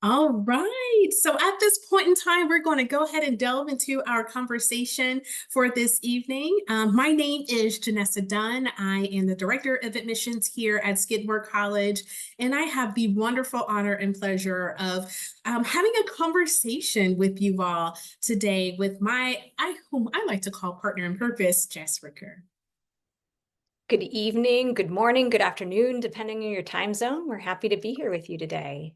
All right. So at this point in time, we're going to go ahead and delve into our conversation for this evening. My name is Janessa Dunn. I am the Director of Admissions here at Skidmore College, and I have the wonderful honor and pleasure of having a conversation with you all today with whom I like to call partner in purpose, Jess Ricker. Good evening, good morning, good afternoon, depending on your time zone. We're happy to be here with you today.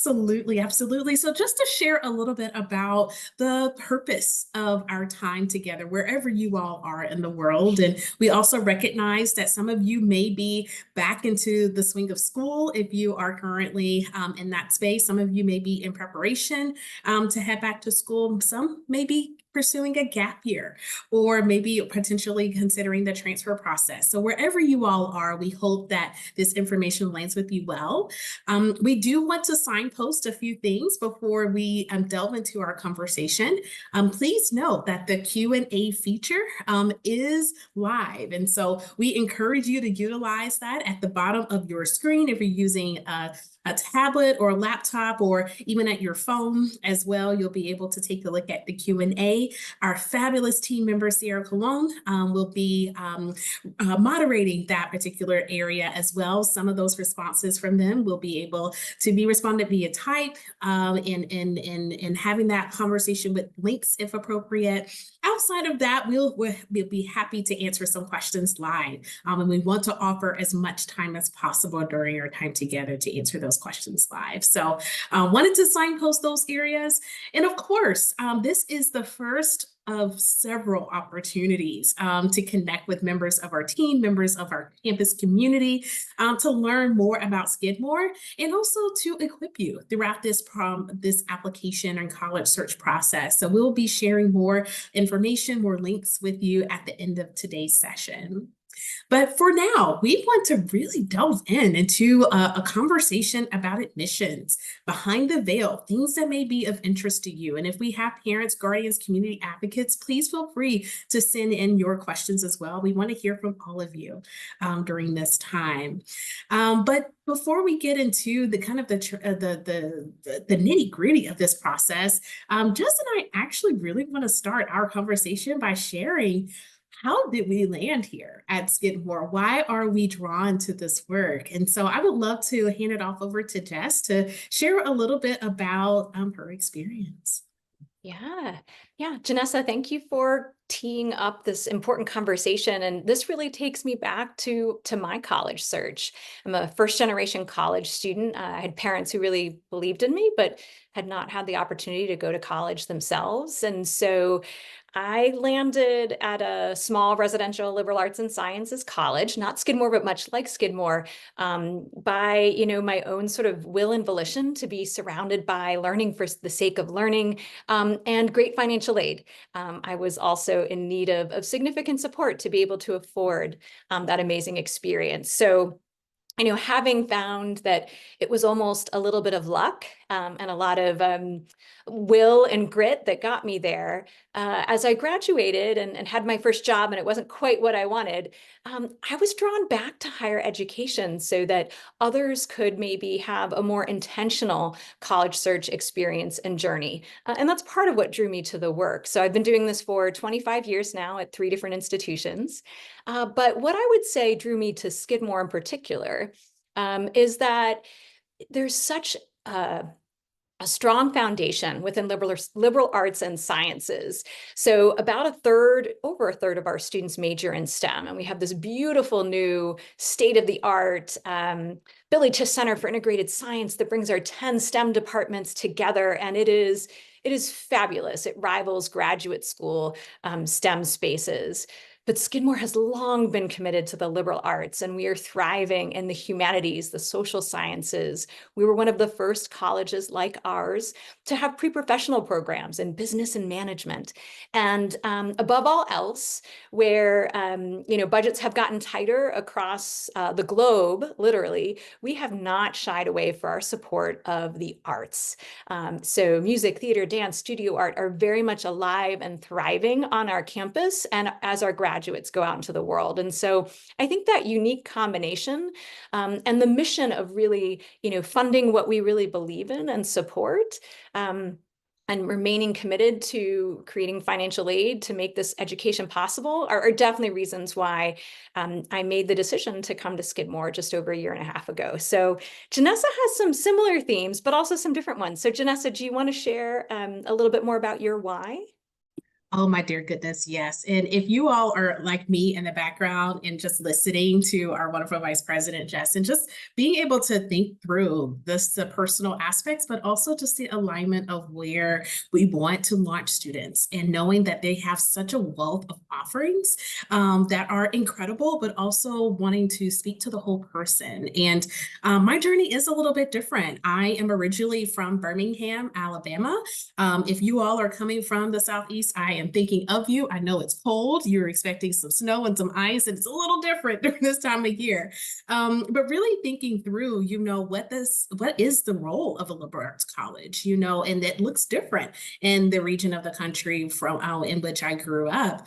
Absolutely, absolutely. So, just to share a little bit about the purpose of our time together, wherever you all are in the world. And we also recognize that some of you may be back into the swing of school if you are currently in that space. Some of you may be in preparation to head back to school. Some may be pursuing a gap year or maybe potentially considering the transfer process. So, wherever you all are, we hope that this information lands with you well. We do want to signpost a few things before we delve into our conversation. Please note that the Q&A feature is live. And so we encourage you to utilize that at the bottom of your screen if you're using a tablet or a laptop or even at your phone as well. You'll be able to take a look at the Q&A. Our fabulous team member, Sierra Colon, will be moderating that particular area as well. Some of those responses from them will be able to be responded via type and having that conversation with links if appropriate. Outside of that, we'll be happy to answer some questions live. And we want to offer as much time as possible during our time together to answer those questions live. So wanted to signpost those areas. And of course, this is the first of several opportunities to connect with members of our team, members of our campus community, to learn more about Skidmore and also to equip you throughout this application and college search process. So we'll be sharing more information, more links with you at the end of today's session. But for now, we want to really delve into a conversation about admissions, behind the veil, things that may be of interest to you. And if we have parents, guardians, community advocates, please feel free to send in your questions as well. We want to hear from all of you during this time. But before we get into the kind of the nitty gritty of this process, Jess and I actually really want to start our conversation by sharing how did we land here at Skidmore? Why are we drawn to this work? And so I would love to hand it off over to Jess to share a little bit about her experience. Yeah. Janessa, thank you for teeing up this important conversation. And this really takes me back to my college search. I'm a first-generation college student. I had parents who really believed in me, but had not had the opportunity to go to college themselves. And so I landed at a small residential liberal arts and sciences college, not Skidmore, but much like Skidmore, by my own sort of will and volition to be surrounded by learning for the sake of learning, and great financial aid. I was also in need of significant support to be able to afford that amazing experience. So having found that it was almost a little bit of luck and a lot of will and grit that got me there, as I graduated and had my first job and it wasn't quite what I wanted, I was drawn back to higher education so that others could maybe have a more intentional college search experience and journey. And that's part of what drew me to the work. So I've been doing this for 25 years now at 3 different institutions. But what I would say drew me to Skidmore in particular is that there's such a strong foundation within liberal arts and sciences. So over a third of our students major in STEM. And we have this beautiful new state-of-the-art Billy Tisch Center for Integrated Science that brings our 10 STEM departments together. And it is fabulous. It rivals graduate school STEM spaces. But Skidmore has long been committed to the liberal arts, and we are thriving in the humanities, the social sciences. We were one of the first colleges like ours to have pre-professional programs in business and management. And above all else, where budgets have gotten tighter across the globe, literally, we have not shied away for our support of the arts. So music, theater, dance, studio art are very much alive and thriving on our campus and as our graduates graduates go out into the world. And so I think that unique combination and the mission of really, funding what we really believe in and support, and remaining committed to creating financial aid to make this education possible are definitely reasons why I made the decision to come to Skidmore just over a year and a half ago. So Janessa has some similar themes, but also some different ones. So Janessa, do you want to share a little bit more about your why? Oh, my dear goodness, yes. And if you all are like me in the background and just listening to our wonderful Vice President, Jess, and just being able to think through the personal aspects, but also just the alignment of where we want to launch students and knowing that they have such a wealth of offerings that are incredible, but also wanting to speak to the whole person. And my journey is a little bit different. I am originally from Birmingham, Alabama. If you all are coming from the Southeast, I am thinking of you. I know it's cold. You're expecting some snow and some ice, and it's a little different during this time of year. But really thinking through, what is the role of a liberal arts college, and it looks different in the region of the country from in which I grew up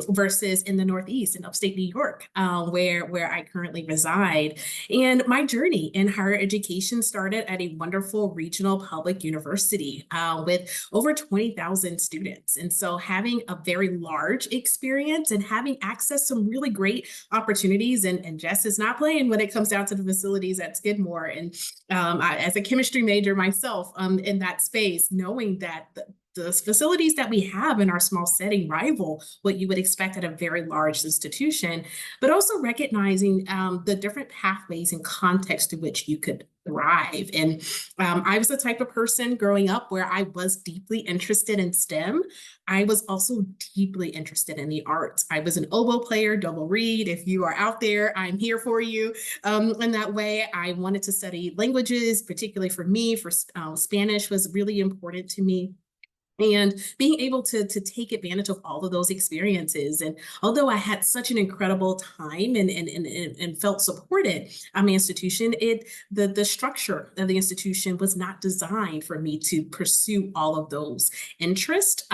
versus in the Northeast in upstate New York, where I currently reside. And my journey in higher education started at a wonderful regional public university with over 20,000 students. And so having a very large experience and having access to some really great opportunities, and Jess is not playing when it comes down to the facilities at Skidmore. And as a chemistry major myself in that space, knowing that the facilities that we have in our small setting rival what you would expect at a very large institution, but also recognizing the different pathways and context to which you could thrive. And I was the type of person growing up where I was deeply interested in STEM. I was also deeply interested in the arts. I was an oboe player, double reed. If you are out there, I'm here for you. In that way, I wanted to study languages, particularly for me, for Spanish was really important to me. And being able to take advantage of all of those experiences. And although I had such an incredible time and felt supported at my institution, the structure of the institution was not designed for me to pursue all of those interests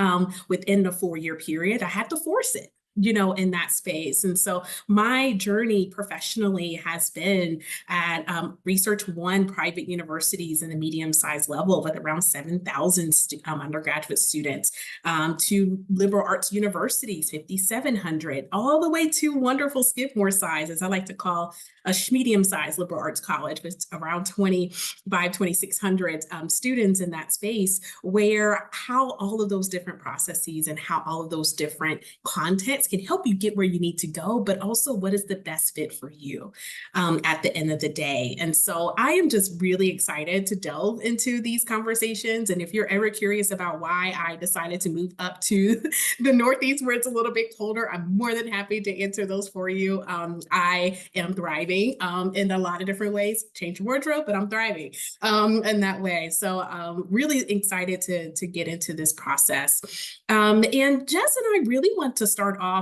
within the 4-year period. I had to force it, in that space. And so my journey professionally has been at Research One private universities in the medium-sized level with around 7,000 undergraduate students, to liberal arts universities, 5,700, all the way to wonderful Skidmore size, as I like to call a medium-sized liberal arts college with around 2,600 students in that space, where how all of those different processes and how all of those different contexts can help you get where you need to go, but also what is the best fit for you at the end of the day. And so I am just really excited to delve into these conversations. And if you're ever curious about why I decided to move up to the Northeast where it's a little bit colder, I'm more than happy to answer those for you. I am thriving in a lot of different ways, change wardrobe, but I'm thriving in that way. So really excited to get into this process. And Jess and I really want to start off,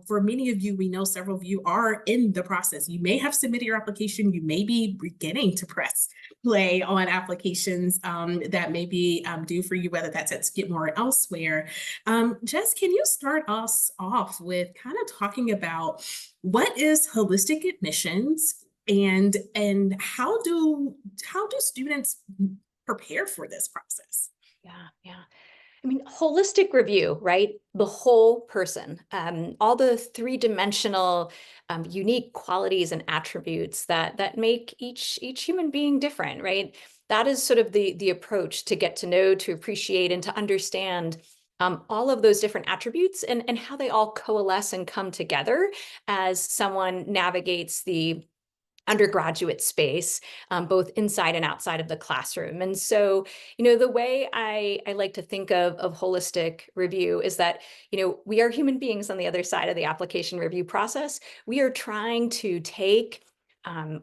for many of you, we know several of you are in the process. You may have submitted your application. You may be beginning to press play on applications that may be due for you, whether that's at Skidmore or elsewhere. Jess, can you start us off with kind of talking about what is holistic admissions and how do students prepare for this process? Yeah. I mean, holistic review, right? The whole person, all the three-dimensional, unique qualities and attributes that make each human being different, right? That is sort of the approach to get to know, to appreciate, and to understand all of those different attributes and how they all coalesce and come together as someone navigates the undergraduate space, both inside and outside of the classroom. And so, the way I like to think of holistic review is that, we are human beings on the other side of the application review process. We are trying to take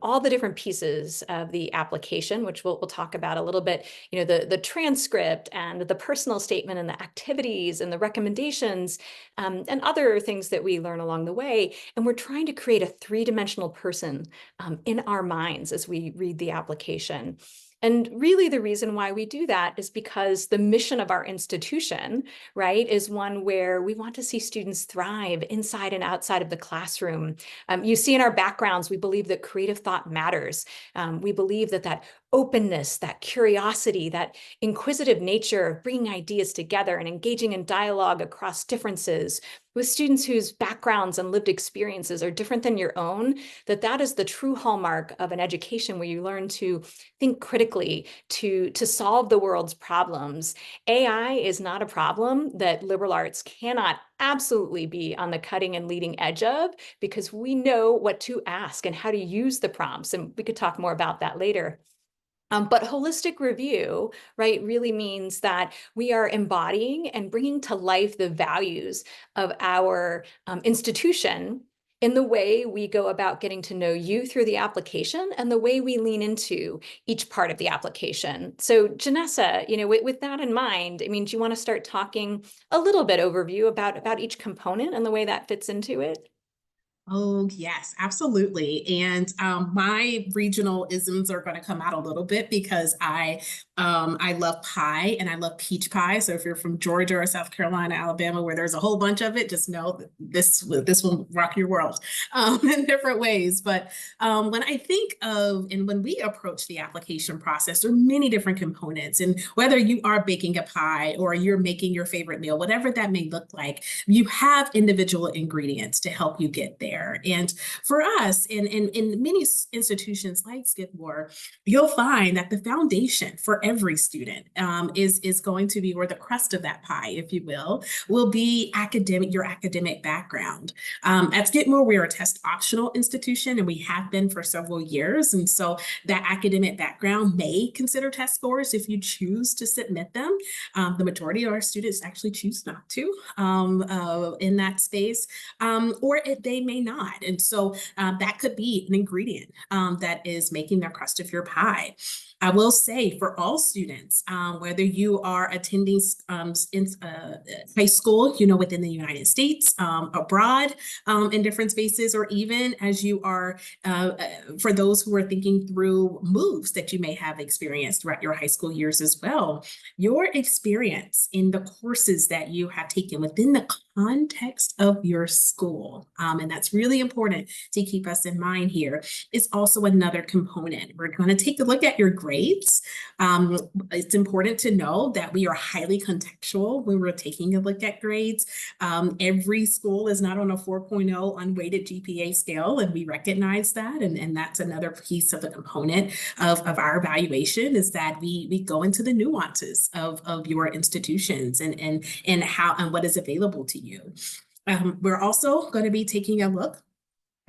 all the different pieces of the application, which we'll talk about a little bit, the transcript and the personal statement and the activities and the recommendations and other things that we learn along the way. And we're trying to create a three-dimensional person in our minds as we read the application. And really the reason why we do that is because the mission of our institution, right, is one where we want to see students thrive inside and outside of the classroom. You see in our backgrounds, we believe that creative thought matters. We believe that that openness, that curiosity, that inquisitive nature of bringing ideas together and engaging in dialogue across differences with students whose backgrounds and lived experiences are different than your own, that is the true hallmark of an education where you learn to think critically, to solve the world's problems. AI is not a problem that liberal arts cannot absolutely be on the cutting and leading edge of, because we know what to ask and how to use the prompts. And we could talk more about that later. But holistic review, right, really means that we are embodying and bringing to life the values of our institution in the way we go about getting to know you through the application and the way we lean into each part of the application. So Janessa, with that in mind, I mean, do you want to start talking a little bit overview about each component and the way that fits into it? Oh, yes, absolutely. And my regional isms are going to come out a little bit because I love pie and I love peach pie. So if you're from Georgia or South Carolina, Alabama, where there's a whole bunch of it, just know that this will rock your world in different ways. But when I think of and when we approach the application process, there are many different components. And whether you are baking a pie or you're making your favorite meal, whatever that may look like, you have individual ingredients to help you get there. And for us, in many institutions like Skidmore, you'll find that the foundation for every student is going to be, or the crust of that pie, if you will be your academic background. At Skidmore, we're a test optional institution, and we have been for several years. And so that academic background may consider test scores if you choose to submit them. The majority of our students actually choose not to in that space, or they may not. And so that could be an ingredient that is making the crust of your pie. I will say for all students, whether you are attending high school, within the United States, abroad, in different spaces, or even as you are, for those who are thinking through moves that you may have experienced throughout your high school years as well, your experience in the courses that you have taken within the context of your school, and that's really important to keep us in mind here, is also another component. We're going to take a look at your grades. It's important to know that we are highly contextual when we're taking a look at grades. Every school is not on a 4.0 unweighted GPA scale, and we recognize that. And that's another piece of the component of our evaluation, is that we go into the nuances of your institutions and how and what is available to you. We're also going to be taking a look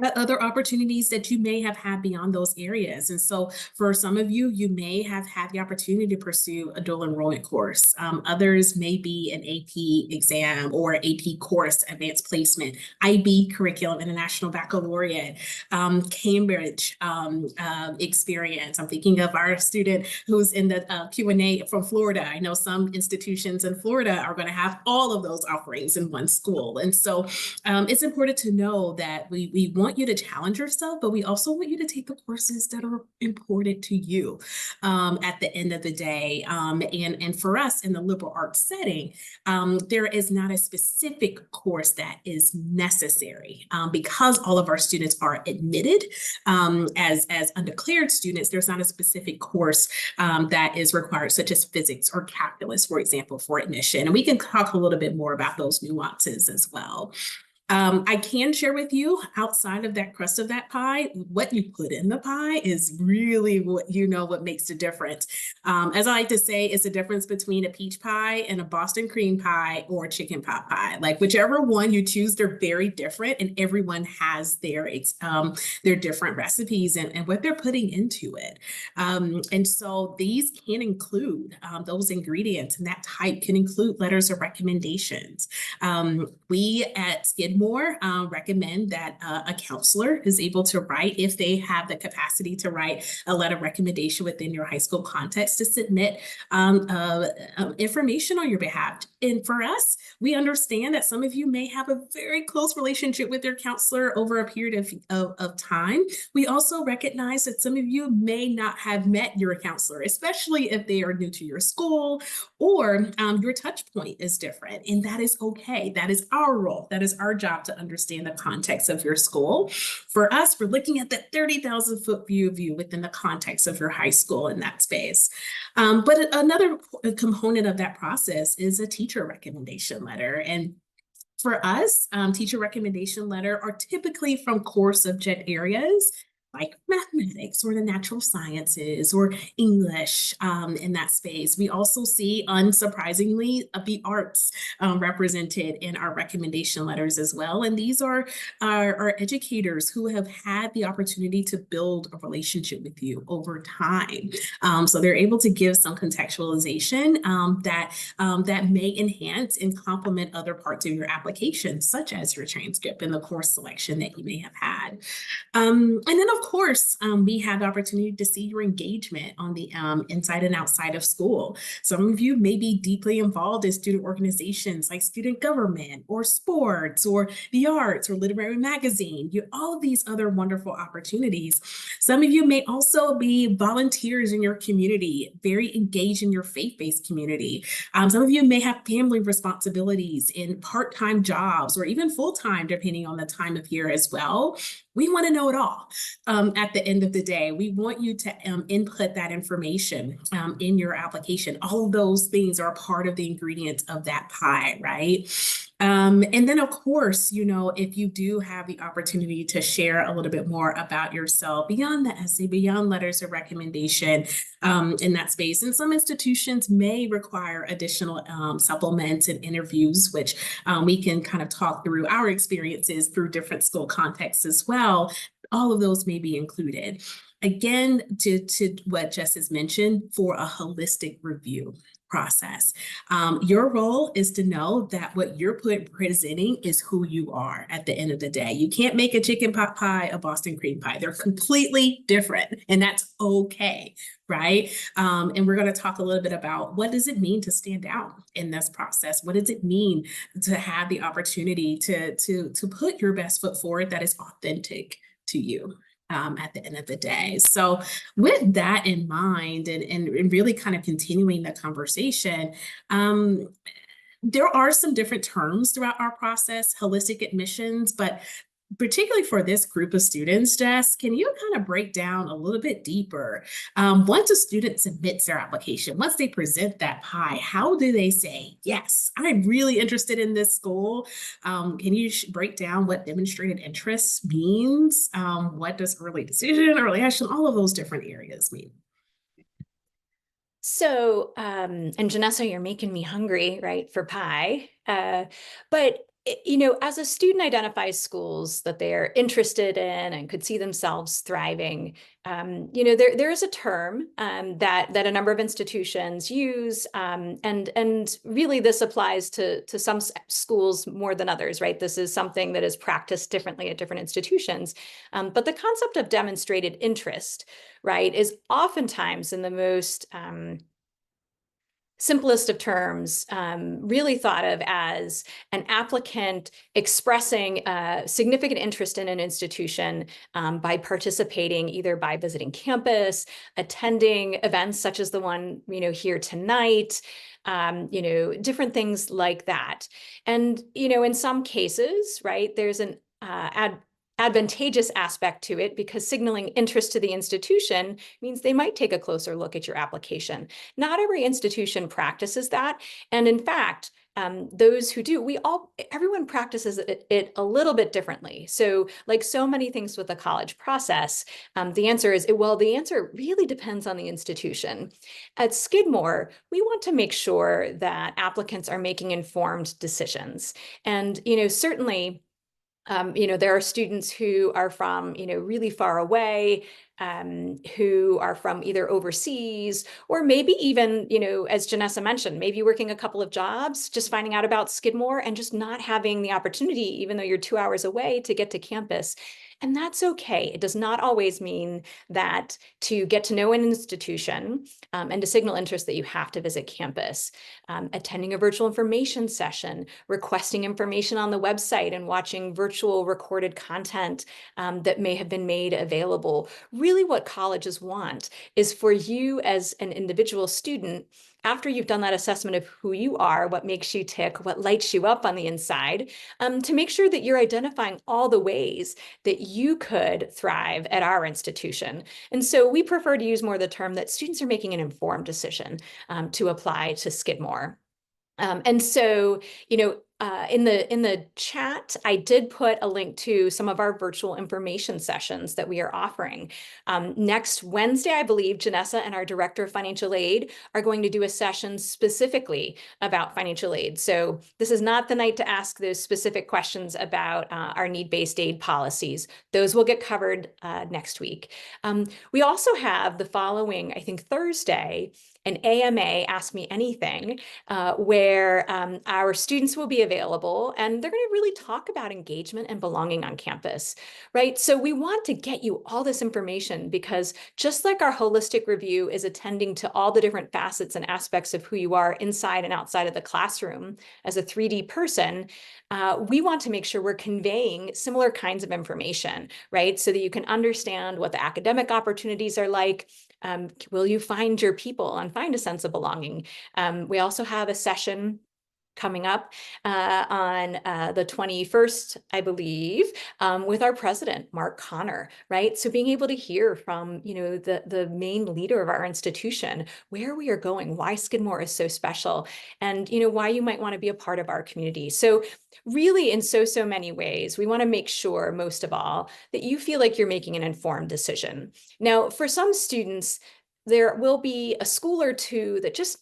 at other opportunities that you may have had beyond those areas. And so for some of you, you may have had the opportunity to pursue a dual enrollment course. Others may be an AP exam or AP course, advanced placement, IB curriculum, international baccalaureate, Cambridge experience. I'm thinking of our student who's in the Q&A from Florida. I know some institutions in Florida are going to have all of those offerings in one school. And so it's important to know that we want you to challenge yourself, but we also want you to take the courses that are important to you at the end of the day. And for us in the liberal arts setting, there is not a specific course that is necessary because all of our students are admitted as undeclared students. There's not a specific course that is required, such as physics or calculus, for example, for admission. And we can talk a little bit more about those nuances as well. I can share with you, outside of that crust of that pie, what you put in the pie is really what makes the difference. As I like to say, it's the difference between a peach pie and a Boston cream pie or chicken pot pie. Like whichever one you choose, they're very different, and everyone has their different recipes and what they're putting into it. And so these can include those ingredients, and that type can include letters of recommendations. We at Skidmore Skidmore recommend that a counselor is able to write, if they have the capacity to write a letter of recommendation within your high school context, to submit information on your behalf. And for us, we understand that some of you may have a very close relationship with your counselor over a period of time. We also recognize that some of you may not have met your counselor, especially if they are new to your school, or your touch point is different. And that is okay. That is our role. That is our job to understand the context of your school. For us, we're looking at the 30,000-foot view of you within the context of your high school in that space. But another component of that process is a teacher recommendation letter. And for us, teacher recommendation letter are typically from core subject areas like mathematics or the natural sciences or English in that space. We also see, unsurprisingly, the arts represented in our recommendation letters as well. And these are our educators who have had the opportunity to build a relationship with you over time. So they're able to give some contextualization that may enhance and complement other parts of your application, such as your transcript and the course selection that you may have had. And then, of course, we have the opportunity to see your engagement on the inside and outside of school. Some of you may be deeply involved in student organizations like student government or sports or the arts or literary magazine, all of these other wonderful opportunities. Some of you may also be volunteers in your community, very engaged in your faith-based community. Some of you may have family responsibilities in part-time jobs or even full-time, depending on the time of year as well. We want to know it all at the end of the day. We want you to input that information in your application. All of those things are a part of the ingredients of that pie, right? And then, of course, if you do have the opportunity to share a little bit more about yourself beyond the essay, beyond letters of recommendation in that space, and some institutions may require additional supplements and interviews, which we can kind of talk through our experiences through different school contexts as well. All of those may be included. Again, to what Jess has mentioned, for a holistic review process. Your role is to know that what you're presenting is who you are at the end of the day. You can't make a chicken pot pie a Boston cream pie. They're completely different, and that's okay, right? And we're going to talk a little bit about what does it mean to stand out in this process? What does it mean to have the opportunity to put your best foot forward that is authentic to you? At the end of the day. So with that in mind, and really kind of continuing the conversation, there are some different terms throughout our process, holistic admissions, but particularly for this group of students, Jess, can you kind of break down a little bit deeper? Once a student submits their application, once they present that pie, how do they say, yes, I'm really interested in this school? Can you break down what demonstrated interest means? What does early decision, early action, all of those different areas mean? So, and Janessa, you're making me hungry, right, for pie. But as a student identifies schools that they're interested in and could see themselves thriving, there is a term that a number of institutions use, and really this applies to some schools more than others, right? This is something that is practiced differently at different institutions. But the concept of demonstrated interest, right, is oftentimes in the most simplest of terms, really thought of as an applicant expressing significant interest in an institution by participating, either by visiting campus, attending events such as the one here tonight, different things like that. And in some cases, right, there's an advantageous aspect to it, because signaling interest to the institution means they might take a closer look at your application. Not every institution practices that. And in fact, those who do, everyone practices it a little bit differently. So like so many things with the college process, the answer is, well, the answer really depends on the institution. At Skidmore, we want to make sure that applicants are making informed decisions. And, certainly, there are students who are from, really far away, who are from either overseas or maybe even, as Janessa mentioned, maybe working a couple of jobs, just finding out about Skidmore and just not having the opportunity, even though you're 2 hours away, to get to campus. And that's okay. It does not always mean that to get to know an institution and to signal interest that you have to visit campus. Attending a virtual information session, requesting information on the website and watching virtual recorded content that may have been made available. Really what colleges want is for you as an individual student, after you've done that assessment of who you are, what makes you tick, what lights you up on the inside, to make sure that you're identifying all the ways that you could thrive at our institution. And so we prefer to use more the term that students are making an informed decision to apply to Skidmore. And so, in the chat, I did put a link to some of our virtual information sessions that we are offering. Next Wednesday, I believe Janessa and our Director of Financial Aid are going to do a session specifically about financial aid. So this is not the night to ask those specific questions about our need-based aid policies. Those will get covered next week. We also have the following, I think, Thursday, an AMA Ask Me Anything, where our students will be available and they're going to really talk about engagement and belonging on campus, right? So we want to get you all this information because just like our holistic review is attending to all the different facets and aspects of who you are inside and outside of the classroom as a 3D person, we want to make sure we're conveying similar kinds of information, right? So that you can understand what the academic opportunities are like. Will you find your people and find a sense of belonging? We also have a session coming up on the 21st, I believe, with our president, Mark Connor, right? So being able to hear from, the main leader of our institution, where we are going, why Skidmore is so special, and, why you might want to be a part of our community. So really, in so many ways, we want to make sure, most of all, that you feel like you're making an informed decision. Now, for some students, there will be a school or two that just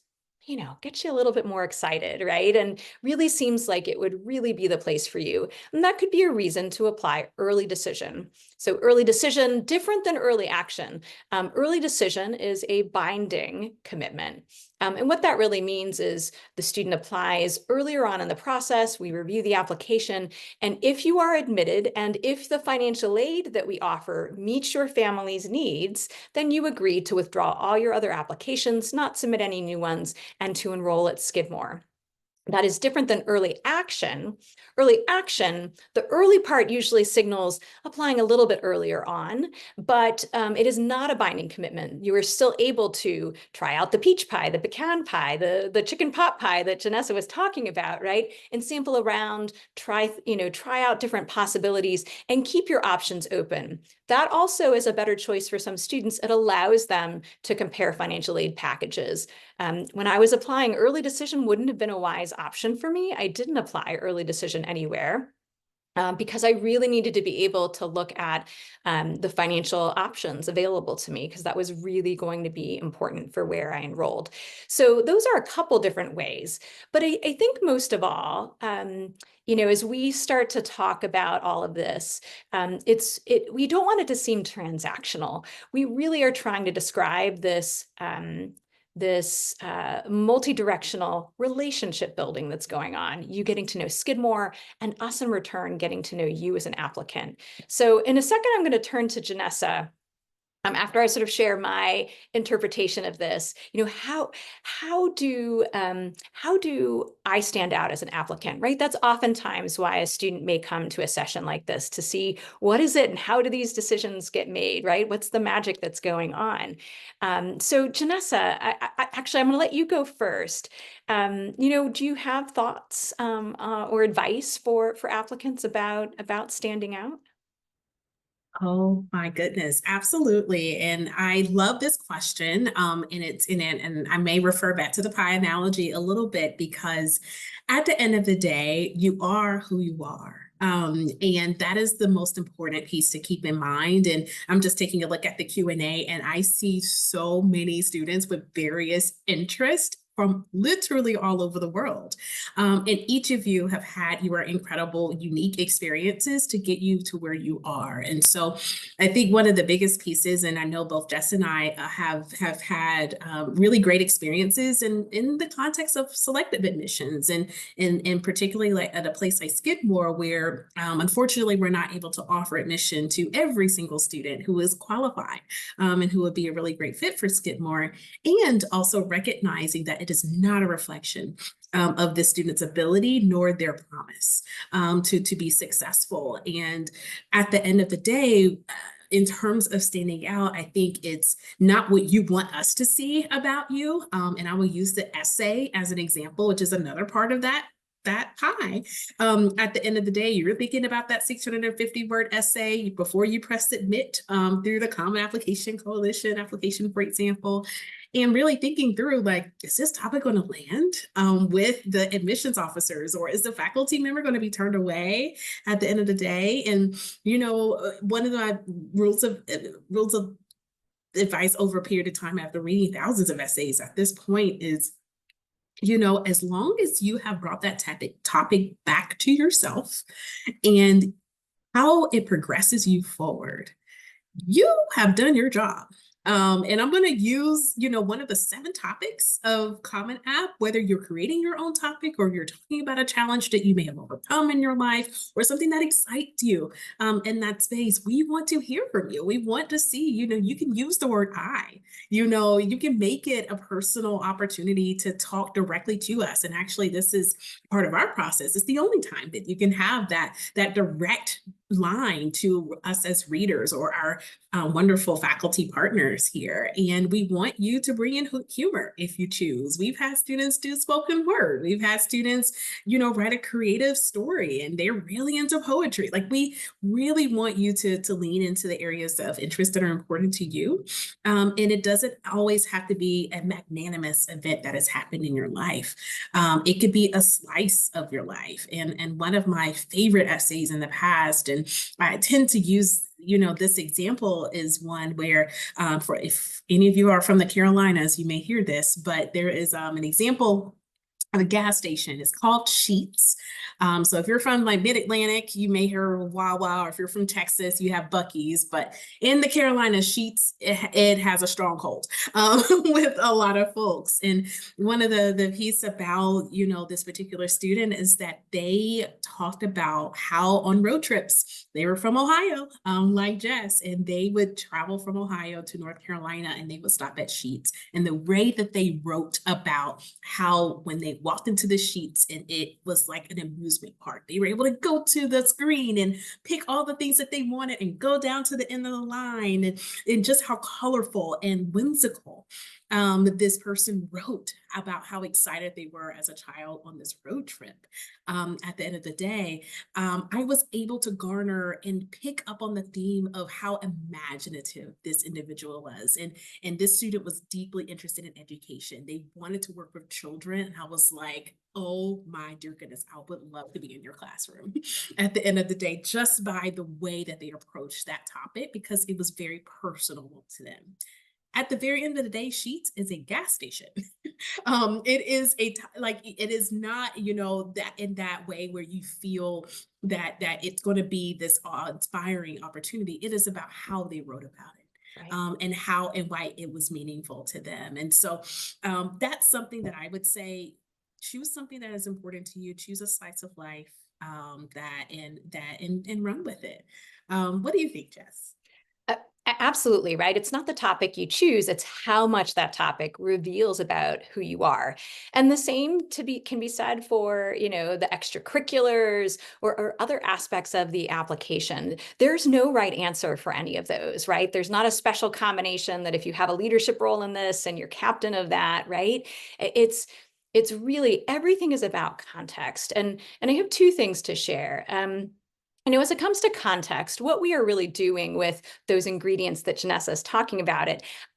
get you a little bit more excited, right? And really seems like it would really be the place for you. And that could be a reason to apply early decision. So early decision, different than early action. Early decision is a binding commitment. And what that really means is the student applies earlier on in the process, we review the application, and if you are admitted and if the financial aid that we offer meets your family's needs, then you agree to withdraw all your other applications, not submit any new ones, and to enroll at Skidmore. That is different than early action. Early action, the early part usually signals applying a little bit earlier on, but it is not a binding commitment. You are still able to try out the peach pie, the pecan pie, the chicken pot pie that Janessa was talking about, right? And sample around, try out different possibilities and keep your options open. That also is a better choice for some students. It allows them to compare financial aid packages. When I was applying, early decision wouldn't have been a wise option for me. I didn't apply early decision anywhere because I really needed to be able to look at the financial options available to me because that was really going to be important for where I enrolled. So those are a couple different ways. But I think most of all, as we start to talk about all of this, we don't want it to seem transactional. We really are trying to describe this multi-directional relationship building that's going on, you getting to know Skidmore and us in return getting to know you as an applicant. So in a second, I'm going to turn to Janessa. After I sort of share my interpretation of this, how do I stand out as an applicant, right? That's oftentimes why a student may come to a session like this to see what is it and how do these decisions get made, right? What's the magic that's going on? So Janessa, actually, I'm going to let you go first. Do you have thoughts or advice for applicants about standing out? Oh my goodness, absolutely. And I love this question. And it's in it, and I may refer back to the pie analogy a little bit because at the end of the day, you are who you are. And that is the most important piece to keep in mind. And I'm just taking a look at the Q&A and I see so many students with various interests from literally all over the world. And each of you have had your incredible, unique experiences to get you to where you are. And so I think one of the biggest pieces, and I know both Jess and I have had really great experiences in the context of selective admissions, and particularly like at a place like Skidmore, where unfortunately we're not able to offer admission to every single student who is qualified and who would be a really great fit for Skidmore, and also recognizing that it is not a reflection of the student's ability nor their promise to be successful. And at the end of the day, in terms of standing out, I think it's not what you want us to see about you. And I will use the essay as an example, which is another part of that pie. At the end of the day, you're thinking about that 650-word essay before you press submit through the Common Application Coalition application, for example, and really thinking through, like, is this topic going to land with the admissions officers, or is the faculty member going to be turned away at the end of the day? And, you know, one of the rules of advice over a period of time after reading thousands of essays at this point is, you know, as long as you have brought that topic back to yourself and how it progresses you forward, you have done your job. And I'm going to use, you know, one of the 7 topics of Common App, whether you're creating your own topic or you're talking about a challenge that you may have overcome in your life or something that excites you in that space. We want to hear from you. We want to see, you know, you can use the word I, you know, you can make it a personal opportunity to talk directly to us. And actually, this is part of our process. It's the only time that you can have that direct line to us as readers or our wonderful faculty partners here. And we want you to bring in humor if you choose. We've had students do spoken word. We've had students, you know, write a creative story, and they're really into poetry. Like, we really want you to lean into the areas of interest that are important to you. And it doesn't always have to be a magnanimous event that has happened in your life. It could be a slice of your life. And one of my favorite essays in the past, and I tend to use, you know, this example, is one where for if any of you are from the Carolinas, you may hear this, but there is an example of a gas station. It's called Sheetz. So if you're from like mid-Atlantic, you may hear Wawa, or if you're from Texas, you have Buc-ee's. But in the Carolinas, Sheetz, it has a stronghold with a lot of folks. And one of the piece about, you know, this particular student is that they talked about how on road trips, they were from Ohio, like Jess, and they would travel from Ohio to North Carolina, and they would stop at Sheetz. And the way that they wrote about how when they walked into the Sheetz, and it was like an amusement park, they were able to go to the screen and pick all the things that they wanted and go down to the end of the line, and just how colorful and whimsical this person wrote about how excited they were as a child on this road trip. At the end of the day, I was able to garner and pick up on the theme of how imaginative this individual was. And this student was deeply interested in education. They wanted to work with children. And I was like, oh my dear goodness, I would love to be in your classroom at the end of the day, just by the way that they approached that topic, because it was very personal to them. At the very end of the day, Sheetz is a gas station. It is like, it is not, you know, that in that way where you feel that it's going to be this inspiring opportunity. It is about how they wrote about it. Right. And how and why it was meaningful to them. And so that's something that I would say: choose something that is important to you, choose a slice of life and run with it. What do you think, Jess? Absolutely, right? It's not the topic you choose, it's how much that topic reveals about who you are. And the same can be said for, you know, the extracurriculars or other aspects of the application. There's no right answer for any of those, right? There's not a special combination that if you have a leadership role in this and you're captain of that, right? It's really, everything is about context. And I have 2 things to share. You know, as it comes to context, what we are really doing with those ingredients that Janessa is talking about,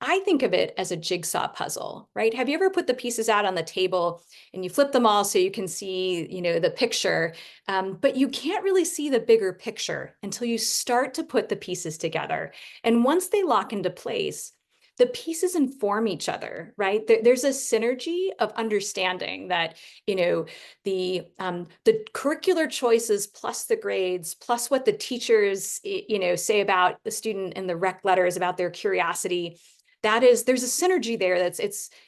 I think of it as a jigsaw puzzle, right? Have you ever put the pieces out on the table and you flip them all so you can see, you know, the picture, but you can't really see the bigger picture until you start to put the pieces together. And once they lock into place, the pieces inform each other, right? There's a synergy of understanding that, the curricular choices plus the grades, plus what the teachers, say about the student in the rec letters about their curiosity. There's a synergy there.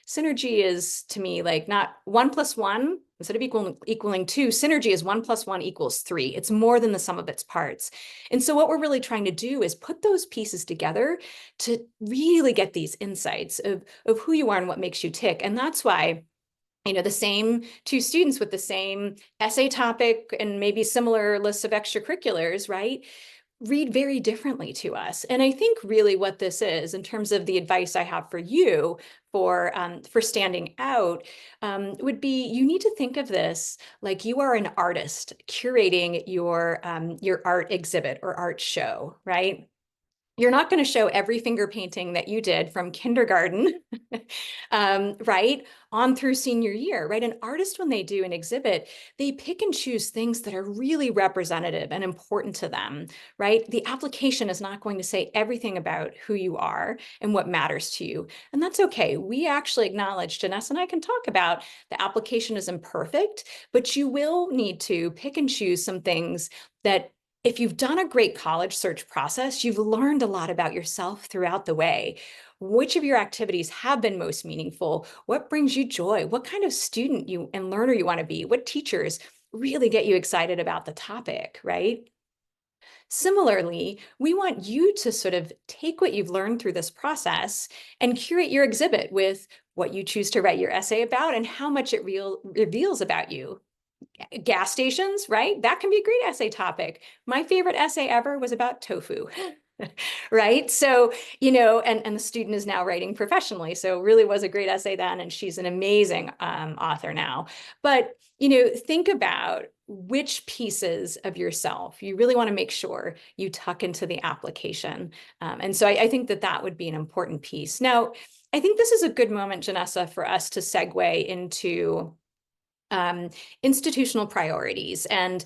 Synergy is, to me, like, not 1 + 1 instead of equaling 2. Synergy is 1 + 1 = 3. It's more than the sum of its parts. And so what we're really trying to do is put those pieces together to really get these insights of who you are and what makes you tick. And that's why, the same two students with the same essay topic and maybe similar lists of extracurriculars, right, read very differently to us. And I think really what this is, in terms of the advice I have for you for standing out, would be, you need to think of this like you are an artist curating your art exhibit or art show, right? You're not going to show every finger painting that you did from kindergarten, right, on through senior year, right? An artist, when they do an exhibit, they pick and choose things that are really representative and important to them, right? The application is not going to say everything about who you are and what matters to you. And that's okay. We actually acknowledge, Janessa and I can talk about, the application is imperfect, but you will need to pick and choose some things that, if you've done a great college search process, you've learned a lot about yourself throughout the way. Which of your activities have been most meaningful? What brings you joy? What kind of student and learner you want to be? What teachers really get you excited about the topic, right? Similarly, we want you to sort of take what you've learned through this process and curate your exhibit with what you choose to write your essay about and how much it reveals about you. Gas stations, right? That can be a great essay topic. My favorite essay ever was about tofu. Right? So, and the student is now writing professionally. So really was a great essay then. And she's an amazing author now. But, think about which pieces of yourself you really want to make sure you tuck into the application. And so I think that would be an important piece. Now, I think this is a good moment, Janessa, for us to segue into institutional priorities. And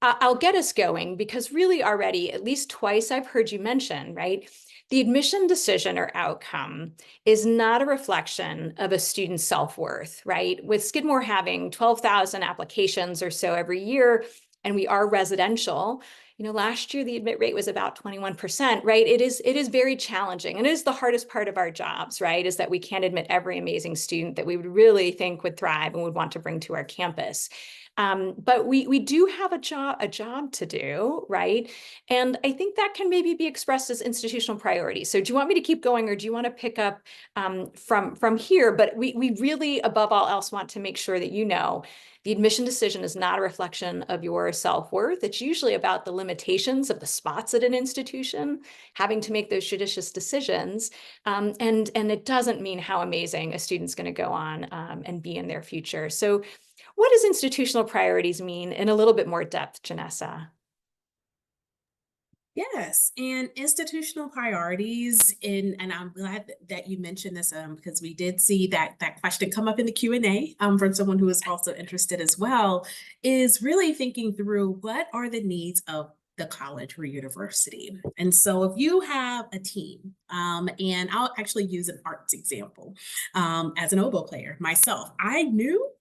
I'll get us going, because really already at least twice I've heard you mention, right? The admission decision or outcome is not a reflection of a student's self-worth, right? With Skidmore having 12,000 applications or so every year, and we are residential, last year the admit rate was about 21%, right? It is very challenging. And it is the hardest part of our jobs, right? Is that we can't admit every amazing student that we would really think would thrive and would want to bring to our campus. But we do have a job to do, right? And I think that can maybe be expressed as institutional priorities. So do you want me to keep going, or do you want to pick up from here? But we really, above all else, want to make sure that the admission decision is not a reflection of your self-worth. It's usually about the limitations of the spots at an institution, having to make those judicious decisions. And it doesn't mean how amazing a student's going to go on and be in their future. So what does institutional priorities mean in a little bit more depth, Janessa? Yes, and institutional priorities and I'm glad that you mentioned this because we did see that question come up in the Q&A from someone who is also interested as well, is really thinking through what are the needs of the college or university. And so if you have a team, and I'll actually use an arts example, as an oboe player myself, I knew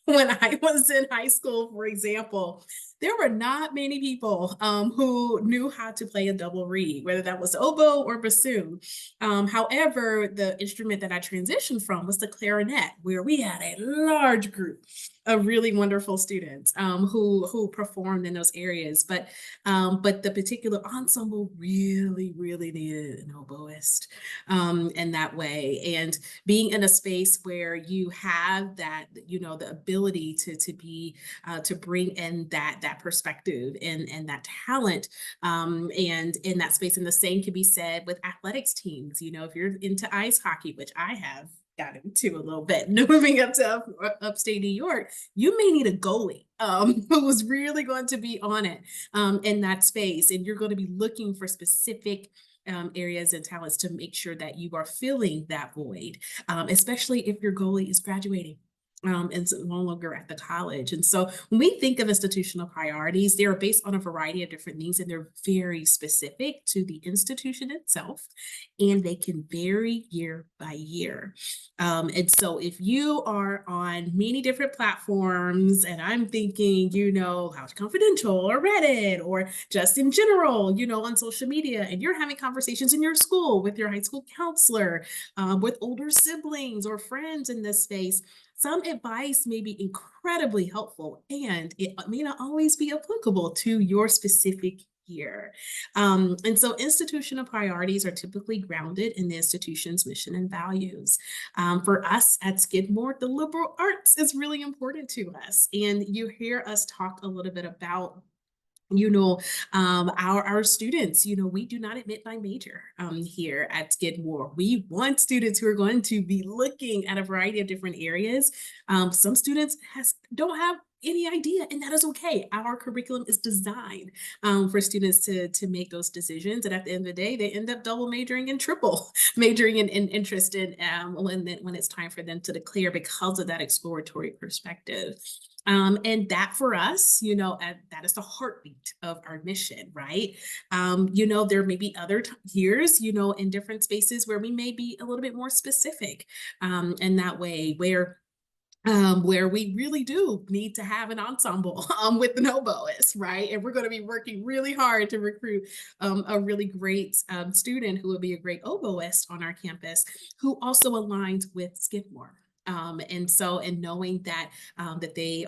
when I was in high school, for example, there were not many people who knew how to play a double reed, whether that was oboe or bassoon. However, the instrument that I transitioned from was the clarinet, where we had a large group of really wonderful students who performed in those areas. But the particular ensemble really needed an oboist in that way. And being in a space where you have that, the ability to be to bring in that perspective and that talent, and in that space. And the same can be said with athletics teams. If you're into ice hockey, which I have got into a little bit, moving up to upstate New York, you may need a goalie who's really going to be on it in that space. And you're going to be looking for specific areas and talents to make sure that you are filling that void, especially if your goalie is graduating. and so no longer at the college. And so when we think of institutional priorities, they are based on a variety of different things, and they're very specific to the institution itself, and they can vary year by year. And so if you are on many different platforms, and I'm thinking, House Confidential or Reddit or just in general, on social media, and you're having conversations in your school with your high school counselor, with older siblings or friends in this space, some advice may be incredibly helpful, and it may not always be applicable to your specific year. And so institutional priorities are typically grounded in the institution's mission and values. For us at Skidmore, the liberal arts is really important to us. And you hear us talk a little bit about our students, we do not admit by major here at Skidmore. We want students who are going to be looking at a variety of different areas. Some students don't have any idea, and that is okay. Our curriculum is designed for students to make those decisions, and at the end of the day, they end up double majoring and triple majoring in interest in when it's time for them to declare, because of that exploratory perspective. And that for us, that is the heartbeat of our mission, right? There may be other years, in different spaces where we may be a little bit more specific in that way, where we really do need to have an ensemble with an oboist, right? And we're going to be working really hard to recruit a really great student who will be a great oboist on our campus, who also aligns with Skidmore. And knowing that they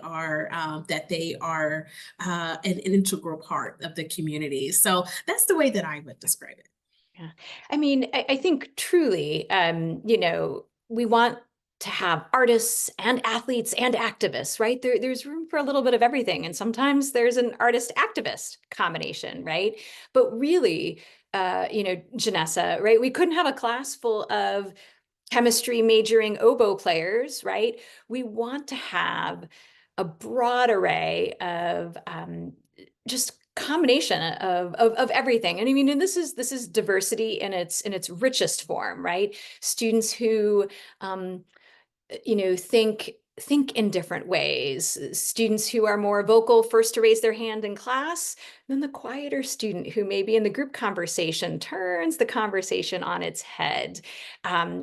are an integral part of the community. So that's the way that I would describe it. Yeah. I mean, I think truly, we want to have artists and athletes and activists, right? There's room for a little bit of everything. And sometimes there's an artist activist combination, right? But really, Janessa, right? We couldn't have a class full of chemistry majoring oboe players, right? We want to have a broad array of just combination of everything. And I mean, and this is diversity in its richest form, right? Students who think in different ways. Students who are more vocal, first to raise their hand in class, then the quieter student who maybe in the group conversation turns the conversation on its head.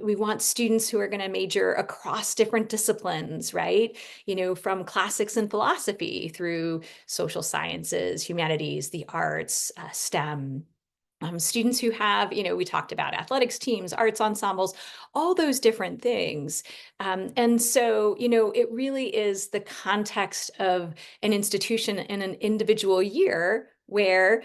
We want students who are going to major across different disciplines, right? From classics and philosophy through social sciences, humanities, the arts, STEM. Students who have, we talked about athletics teams, arts ensembles, all those different things. And so, it really is the context of an institution in an individual year where,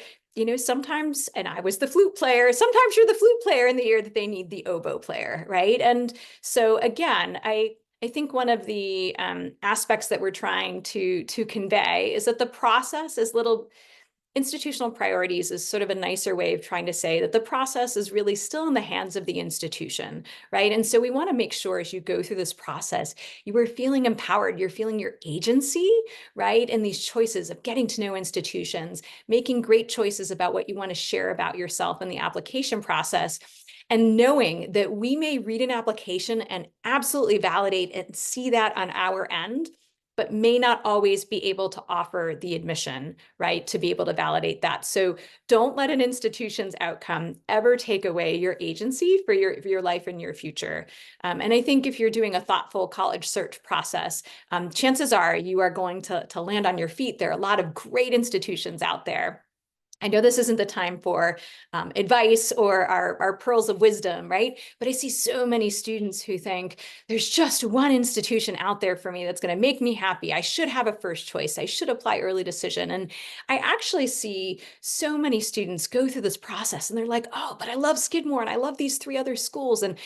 sometimes, and I was the flute player, sometimes you're the flute player in the year that they need the oboe player, right? And so again, I think one of the aspects that we're trying to convey is that the process is institutional priorities is sort of a nicer way of trying to say that the process is really still in the hands of the institution, right? And so we want to make sure as you go through this process, you are feeling empowered, you're feeling your agency, right? And these choices of getting to know institutions, making great choices about what you want to share about yourself in the application process. And knowing that we may read an application and absolutely validate and see that on our end, but may not always be able to offer the admission, right, to be able to validate that. So don't let an institution's outcome ever take away your agency for your life and your future. And I think if you're doing a thoughtful college search process, chances are you are going to land on your feet. There are a lot of great institutions out there. I know this isn't the time for advice or our pearls of wisdom, right? But I see so many students who think there's just one institution out there for me that's going to make me happy. I should have a first choice. I should apply early decision. And I actually see so many students go through this process and they're like, oh, but I love Skidmore and I love these 3 other schools. And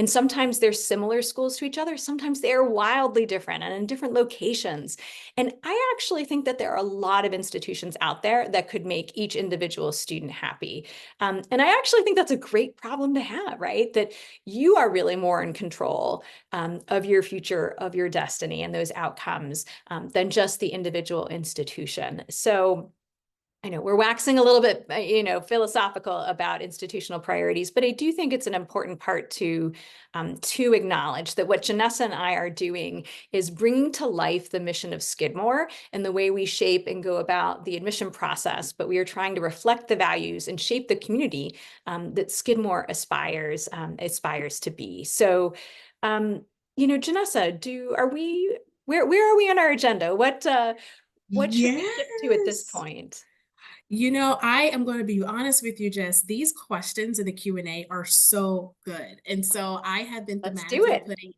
sometimes they're similar schools to each other. Sometimes they're wildly different and in different locations. And I actually think that there are a lot of institutions out there that could make each individual student happy. And I actually think that's a great problem to have, right? That you are really more in control of your future, of your destiny and those outcomes than just the individual institution. So I know we're waxing a little bit, philosophical about institutional priorities, but I do think it's an important part to acknowledge that what Janessa and I are doing is bringing to life the mission of Skidmore and the way we shape and go about the admission process. But we are trying to reflect the values and shape the community that Skidmore aspires to be. So, Janessa, where are we on our agenda? What should we shift to at this Yes. point? I am going to be honest with you, Jess. These questions in the Q&A are so good. And so I have been Let's do thematically it. putting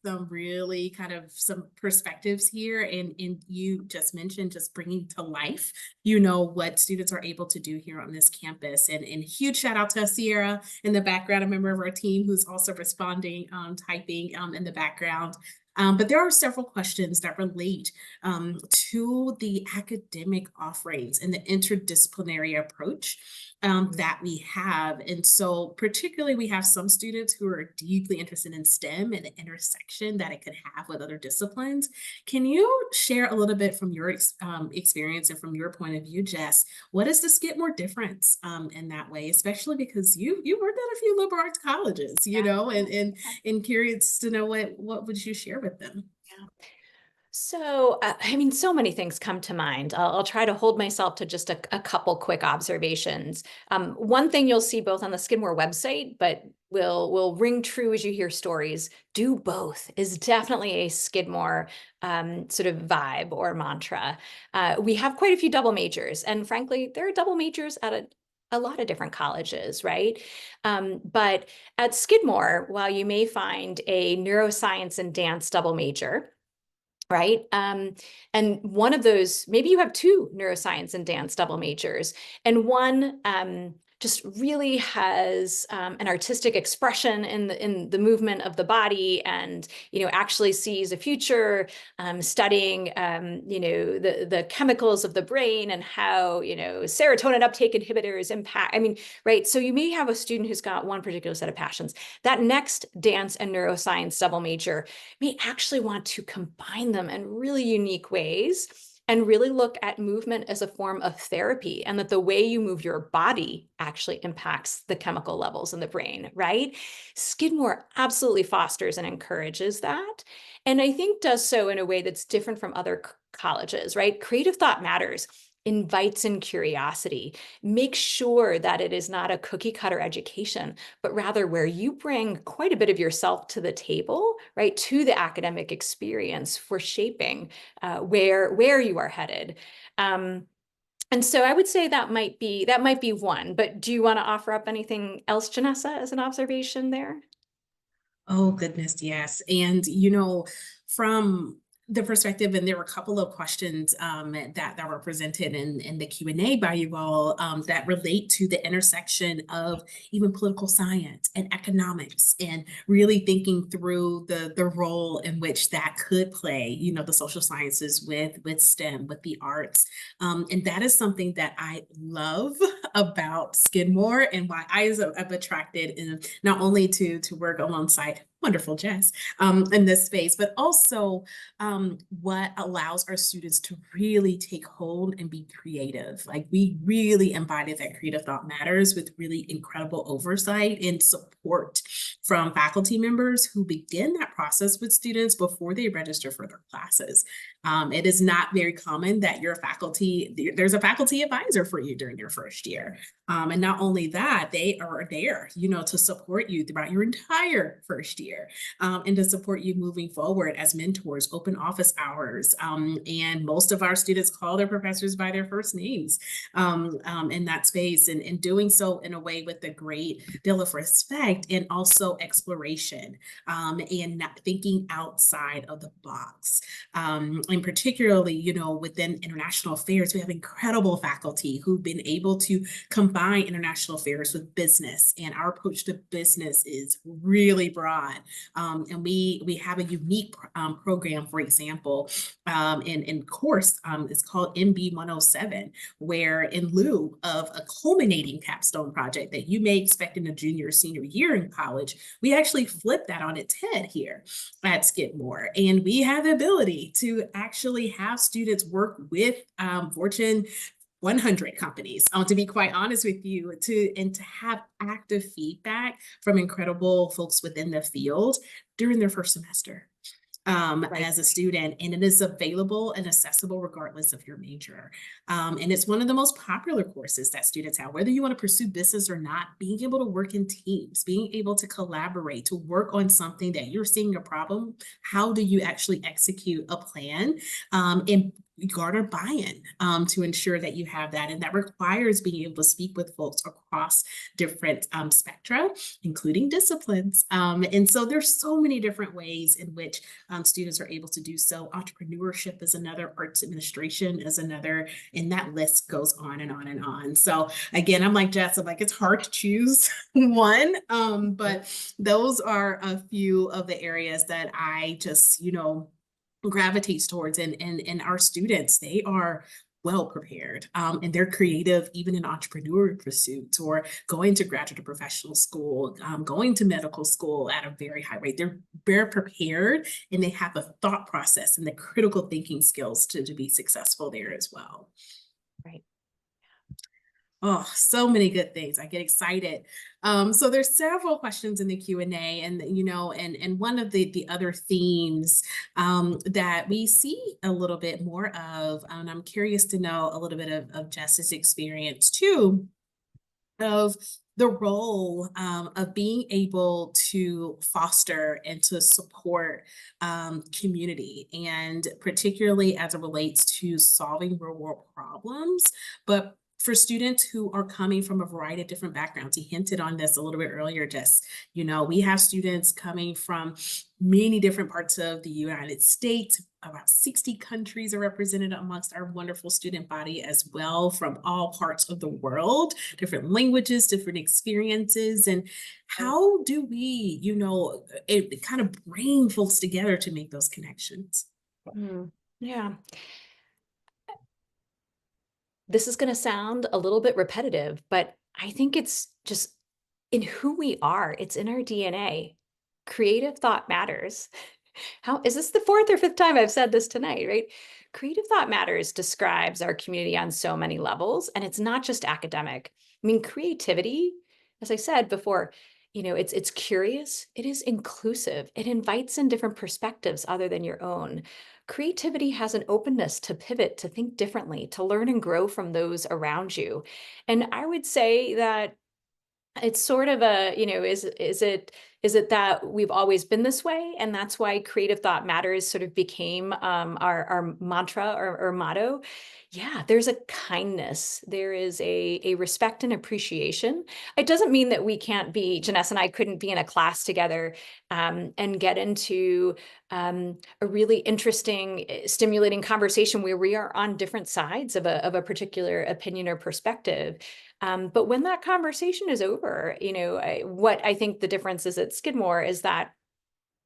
some really kind of some perspectives here. And you just mentioned just bringing to life, what students are able to do here on this campus. And huge shout out to Sierra in the background, a member of our team who's also responding, typing in the background. But there are several questions that relate to the academic offerings and the interdisciplinary approach that we have. And so particularly we have some students who are deeply interested in STEM and the intersection that it could have with other disciplines. Can you share a little bit from your experience and from your point of view, Jess? What is the Skidmore difference in that way, especially because you worked at a few liberal arts colleges, and curious to know what would you share with them? Yeah. So, so many things come to mind. I'll try to hold myself to just a couple quick observations. One thing you'll see both on the Skidmore website, but will ring true as you hear stories, do both is definitely a Skidmore sort of vibe or mantra. We have quite a few double majors, and frankly, there are double majors at a lot of different colleges, right? But at Skidmore, while you may find a neuroscience and dance double major, right? And one of those, maybe you have two neuroscience and dance double majors, and one just really has an artistic expression in the movement of the body, and actually sees a future studying the chemicals of the brain and how serotonin uptake inhibitors impact. Right? So you may have a student who's got one particular set of passions. That next dance and neuroscience double major may actually want to combine them in really unique ways and really look at movement as a form of therapy, and that the way you move your body actually impacts the chemical levels in the brain, right? Skidmore absolutely fosters and encourages that, and I think does so in a way that's different from other colleges, right? Creative thought matters, invites in curiosity, make sure that it is not a cookie cutter education, but rather where you bring quite a bit of yourself to the table, right, to the academic experience for shaping where you are headed. And so I would say that might be one, but do you want to offer up anything else, Janessa, as an observation there? Oh, goodness, yes. And, from the perspective, and there were a couple of questions that were presented in the Q&A by you all that relate to the intersection of even political science and economics, and really thinking through the role in which that could play, the social sciences with STEM, with the arts. And that is something that I love about Skidmore, and why I have attracted in not only to work alongside wonderful Jess in this space, but also what allows our students to really take hold and be creative. Like, we really embody that creative thought matters with really incredible oversight and support from faculty members who begin that process with students before they register for their classes. It is not very common that there's a faculty advisor for you during your first year. And not only that, they are there, to support you throughout your entire first year, and to support you moving forward as mentors, open office hours. And most of our students call their professors by their first names in that space, and doing so in a way with a great deal of respect and also exploration, and not thinking outside of the box. And particularly, within international affairs, we have incredible faculty who've been able to combine international affairs with business, and our approach to business is really broad. And we have a unique program, for example, in course, it's called MB 107, where in lieu of a culminating capstone project that you may expect in a junior or senior year in college, we actually flip that on its head here at Skidmore. And we have the ability to actually have students work with Fortune 100 companies, to be quite honest with you, to have active feedback from incredible folks within the field during their first semester Right. as a student, and it is available and accessible regardless of your major. And it's one of the most popular courses that students have, whether you want to pursue business or not. Being able to work in teams, being able to collaborate, to work on something that you're seeing a problem, how do you actually execute a plan, and garner buy-in to ensure that you have that. And that requires being able to speak with folks across different spectra, including disciplines. And so there's so many different ways in which students are able to do so. Entrepreneurship is another, arts administration is another, and that list goes on and on and on. So again, I'm like Jess, I'm like, it's hard to choose one, but those are a few of the areas that I just, gravitates towards. And our students, they are well prepared, and they're creative even in entrepreneurial pursuits or going to graduate or professional school, going to medical school at a very high rate. They're very prepared, and they have a thought process and the critical thinking skills to be successful there as well. Right. Oh, so many good things. I get excited. So there's several questions in the Q&A, and and one of the other themes that we see a little bit more of, and I'm curious to know a little bit of Jess's experience too, of the role of being able to foster and to support community, and particularly as it relates to solving real world problems, but for students who are coming from a variety of different backgrounds. He hinted on this a little bit earlier, just, we have students coming from many different parts of the United States. About 60 countries are represented amongst our wonderful student body as well, from all parts of the world, different languages, different experiences. And how do we, kind of bring folks together to make those connections? Yeah. This is going to sound a little bit repetitive, but I think it's just in who we are. It's in our DNA. Creative thought matters. How is this the fourth or fifth time I've said this tonight, right? Creative thought matters describes our community on so many levels, and it's not just academic. I mean, creativity, as I said before, it's curious, it is inclusive, it invites in different perspectives other than your own. Creativity has an openness to pivot, to think differently, to learn and grow from those around you. And I would say that it's sort of a, is it that we've always been this way, and that's why creative thought matters sort of became our mantra or motto? Yeah, there's a kindness, there is a respect and appreciation. It doesn't mean that we can't be, Janessa and I couldn't be in a class together and get into a really interesting, stimulating conversation where we are on different sides of a particular opinion or perspective. But when that conversation is over, what I think the difference is at Skidmore is that,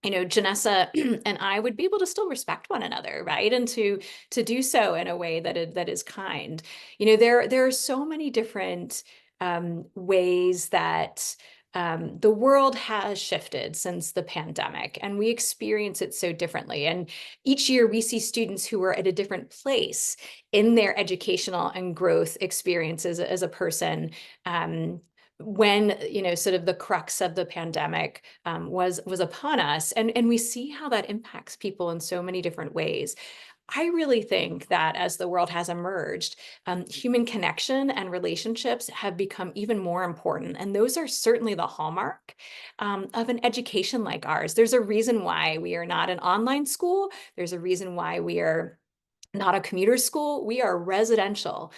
Janessa and I would be able to still respect one another, right? And to do so in a way that is kind. There are so many different ways that the world has shifted since the pandemic, and we experience it so differently. And each year we see students who are at a different place in their educational and growth experiences as a person. When sort of the crux of the pandemic was upon us, and we see how that impacts people in so many different ways. I really think that as the world has emerged, human connection and relationships have become even more important. And those are certainly the hallmark of an education like ours. There's a reason why we are not an online school. There's a reason why we are not a commuter school. We are residential.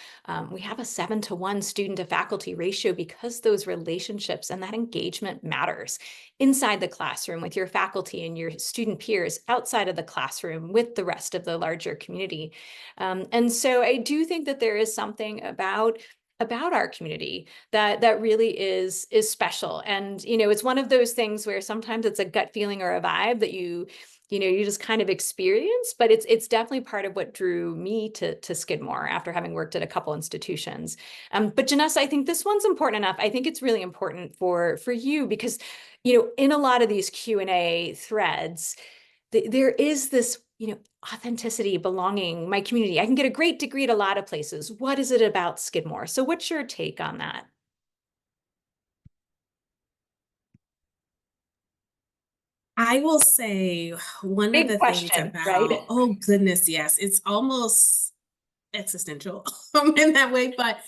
We have a 7-to-1 student to faculty ratio because those relationships and that engagement matters inside the classroom with your faculty and your student peers, outside of the classroom with the rest of the larger community. And so I do think that there is something about our community that really is special. And it's one of those things where sometimes it's a gut feeling or a vibe that you just kind of experience, but it's definitely part of what drew me to Skidmore after having worked at a couple institutions. But Janessa, I think this one's important enough. I think it's really important for you because, in a lot of these Q&A threads, there is this, authenticity, belonging, my community. I can get a great degree at a lot of places. What is it about Skidmore? So what's your take on that? I will say one of Big the things question, right? about, oh goodness, yes, it's almost existential in that way, but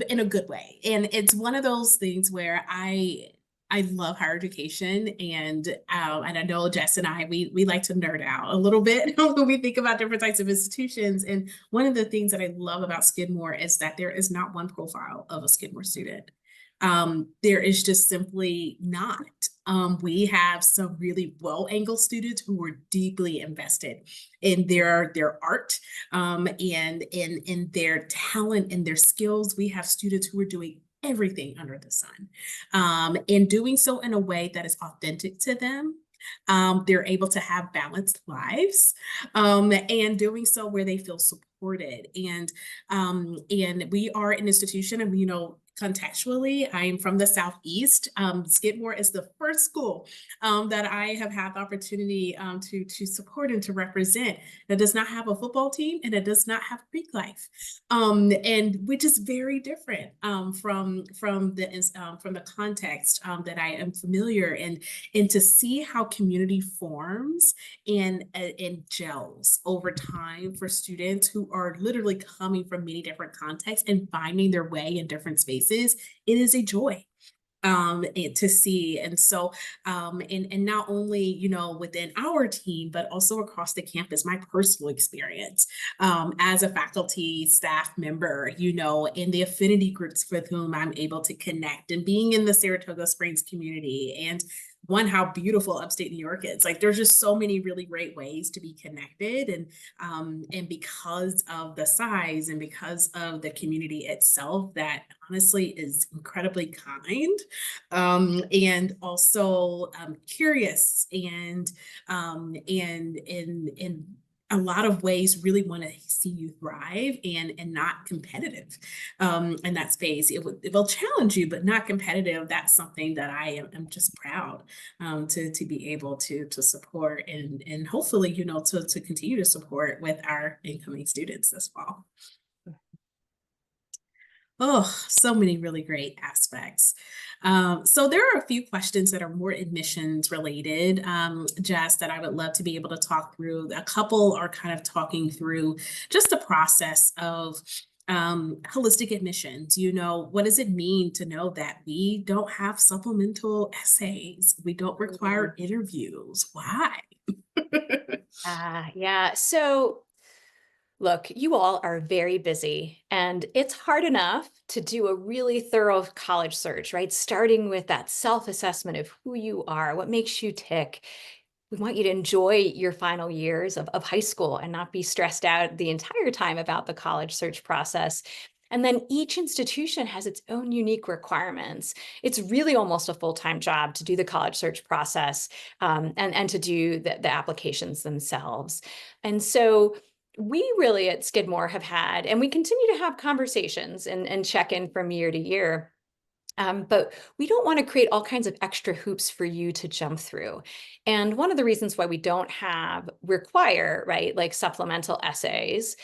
in a good way. And it's one of those things where I love higher education, and I know Jess and we like to nerd out a little bit when we think about different types of institutions. And one of the things that I love about Skidmore is that there is not one profile of a Skidmore student. There is just simply not. We have some really well-angled students who are deeply invested in their art, and in their talent and their skills. We have students who are doing everything under the sun, and doing so in a way that is authentic to them. They're able to have balanced lives, and doing so where they feel supported. And we are an institution, and contextually, I am from the Southeast. Skidmore is the first school that I have had the opportunity to support and to represent that does not have a football team and it does not have Greek life, and which is very different from the context that I am familiar, and to see how community forms and gels over time for students who are literally coming from many different contexts and finding their way in different spaces. It is a joy to see. And so and not only within our team, but also across the campus, my personal experience as a faculty staff member, in the affinity groups with whom I'm able to connect, and being in the Saratoga Springs community, and how beautiful upstate New York is. Like, there's just so many really great ways to be connected, and because of the size and because of the community itself, that honestly is incredibly kind, and also curious, and in a lot of ways really want to see you thrive, and not competitive in that space. It will challenge you, but not competitive. That's something that am just proud to be able to support, and hopefully to continue to support with our incoming students this fall. Oh, so many really great aspects. So there are a few questions that are more admissions related, Jess, that I would love to be able to talk through. A couple are kind of talking through just the process of holistic admissions. What does it mean to know that we don't have supplemental essays? We don't require interviews. Why? Yeah. So look, you all are very busy, and it's hard enough to do a really thorough college search, right? Starting with that self-assessment of who you are, what makes you tick. We want you to enjoy your final years of high school and not be stressed out the entire time about the college search process. And then each institution has its own unique requirements. It's really almost a full-time job to do the college search process, and to do the applications themselves. And so we really at Skidmore have had, and we continue to have conversations and check in from year to year. But we don't want to create all kinds of extra hoops for you to jump through. And one of the reasons why we don't require, right, like supplemental essays,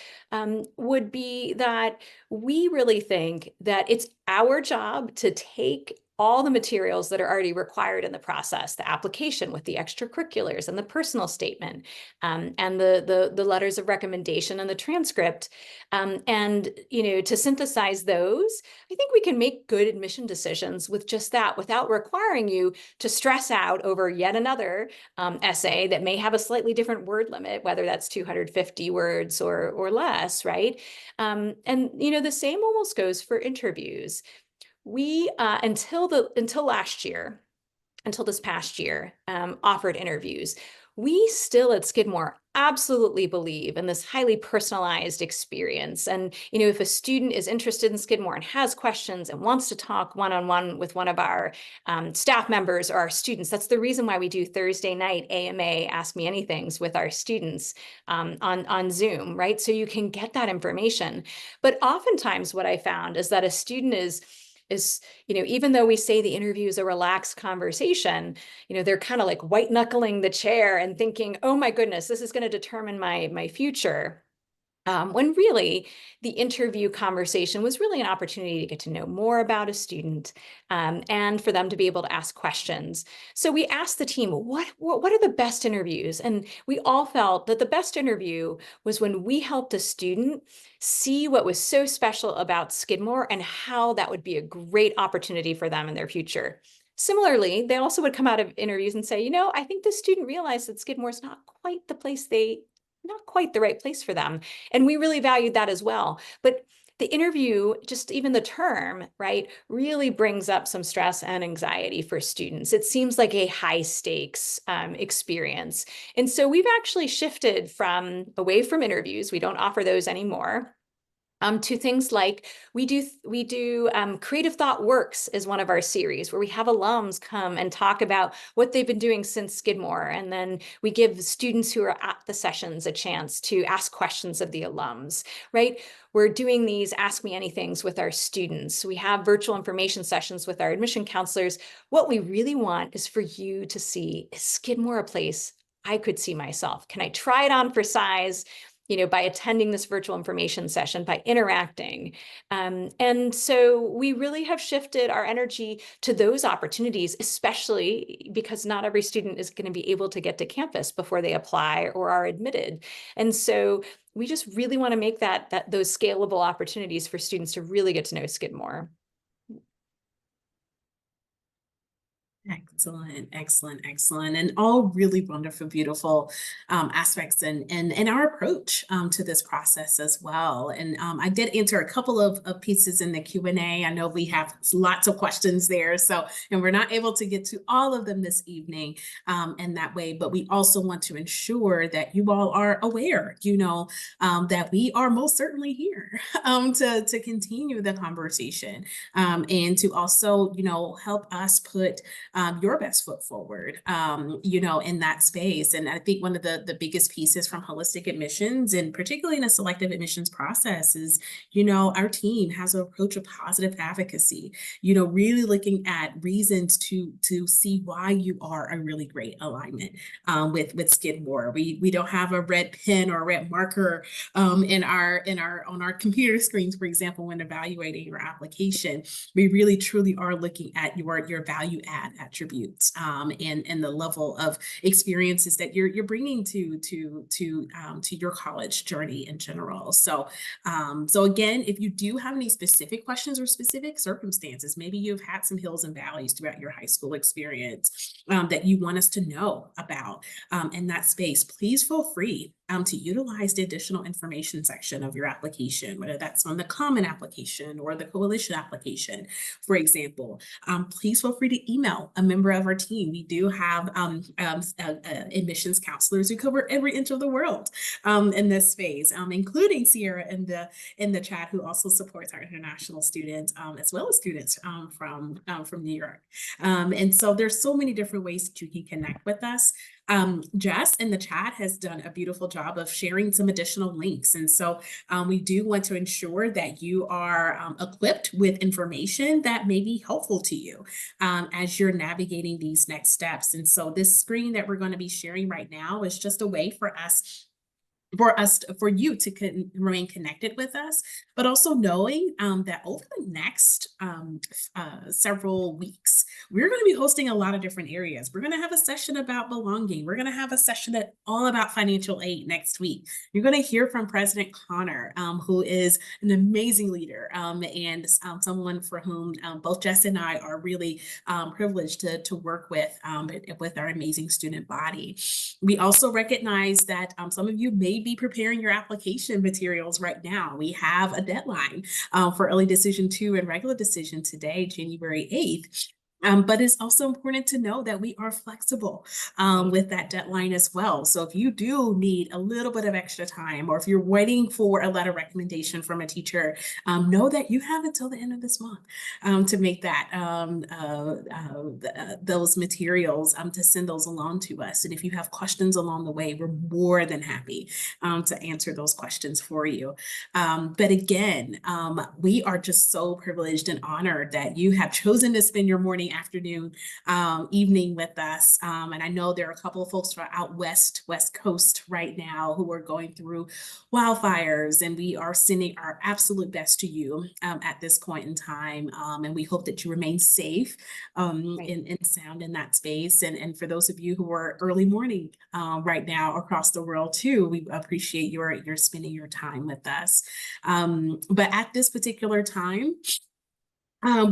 would be that we really think that it's our job to take all the materials that are already required in the process, the application with the extracurriculars and the personal statement, and the letters of recommendation and the transcript, and to synthesize those. I think we can make good admission decisions with just that, without requiring you to stress out over yet another essay that may have a slightly different word limit, whether that's 250 words or less, right? And the same almost goes for interviews. We until this past year, offered interviews. We still at Skidmore absolutely believe in this highly personalized experience. And, if a student is interested in Skidmore and has questions and wants to talk one-on-one with one of our staff members or our students, that's the reason why we do Thursday night AMA Ask Me Anythings with our students on Zoom, right? So you can get that information. But oftentimes what I found is that a student is is, even though we say the interview is a relaxed conversation, they're kind of like white knuckling the chair and thinking, oh my goodness, this is going to determine my future. When really the interview conversation was really an opportunity to get to know more about a student, and for them to be able to ask questions. So we asked the team, what are the best interviews? And we all felt that the best interview was when we helped a student see what was so special about Skidmore and how that would be a great opportunity for them in their future. Similarly, they also would come out of interviews and say, I think the student realized that Skidmore is not quite the right place for them. And we really valued that as well. But the interview, just even the term, right, really brings up some stress and anxiety for students. It seems like a high stakes experience. And so we've actually shifted away from interviews. We don't offer those anymore. To things like we do Creative Thought Works is one of our series where we have alums come and talk about what they've been doing since Skidmore. And then we give students who are at the sessions a chance to ask questions of the alums, right? We're doing these Ask Me Anythings with our students. We have virtual information sessions with our admission counselors. What we really want is for you to see, is Skidmore a place I could see myself? Can I try it on for size? By attending this virtual information session, by interacting. And so we really have shifted our energy to those opportunities, especially because not every student is going to be able to get to campus before they apply or are admitted. And so we just really want to make those scalable opportunities for students to really get to know Skidmore. Excellent, excellent, excellent, and all really wonderful, beautiful aspects and our approach to this process as well. And I did answer a couple of pieces in the Q&A. I know we have lots of questions there, and we're not able to get to all of them this evening in that way. But we also want to ensure that you all are aware, that we are most certainly here to continue the conversation and to also, help us put your best foot forward, in that space. And I think one of the biggest pieces from holistic admissions, and particularly in a selective admissions process, is, our team has an approach of positive advocacy, really looking at reasons to see why you are a really great alignment with Skidmore. We don't have a red pen or a red marker on our computer screens, for example, when evaluating your application. We really truly are looking at your value add attributes and the level of experiences that you're bringing to your college journey in general. So again, if you do have any specific questions or specific circumstances, maybe you've had some hills and valleys throughout your high school experience that you want us to know about in that space, please feel free to utilize the additional information section of your application, whether that's on the common application or the coalition application, for example. Please feel free to email a member of our team. We do have admissions counselors who cover every inch of the world in this space, including Sierra in the chat, who also supports our international students as well as students from New York. And so there's so many different ways that you can connect with us. Jess in the chat has done a beautiful job of sharing some additional links. And so we do want to ensure that you are equipped with information that may be helpful to you as you're navigating these next steps. And so this screen that we're going to be sharing right now is just a way for you to remain connected with us, but also knowing that over the next several weeks, we're going to be hosting a lot of different areas. We're going to have a session about belonging. We're going to have a session all about financial aid next week. You're going to hear from President Connor, who is an amazing leader and someone for whom both Jess and I are really privileged to work with our amazing student body. We also recognize that some of you may be preparing your application materials right now. We have a deadline for early decision 2 and regular decision today, January 8th. But it's also important to know that we are flexible with that deadline as well. So if you do need a little bit of extra time, or if you're waiting for a letter recommendation from a teacher, know that you have until the end of this month to make that those materials to send those along to us. And if you have questions along the way, we're more than happy to answer those questions for you. But again, we are just so privileged and honored that you have chosen to spend your morning, afternoon, evening with us. And I know there are a couple of folks from out West Coast right now who are going through wildfires, and we are sending our absolute best to you at this point in time. And we hope that you remain safe Right. and sound in that space. And for those of you who are early morning right now across the world too, we appreciate your spending your time with us. But at this particular time,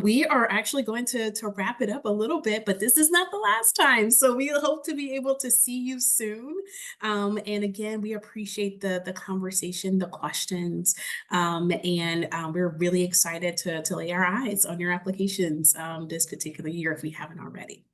we are actually going to wrap it up a little bit, but this is not the last time. So we hope to be able to see you soon. And again, we appreciate the conversation, the questions, and we're really excited to lay our eyes on your applications this particular year if we haven't already.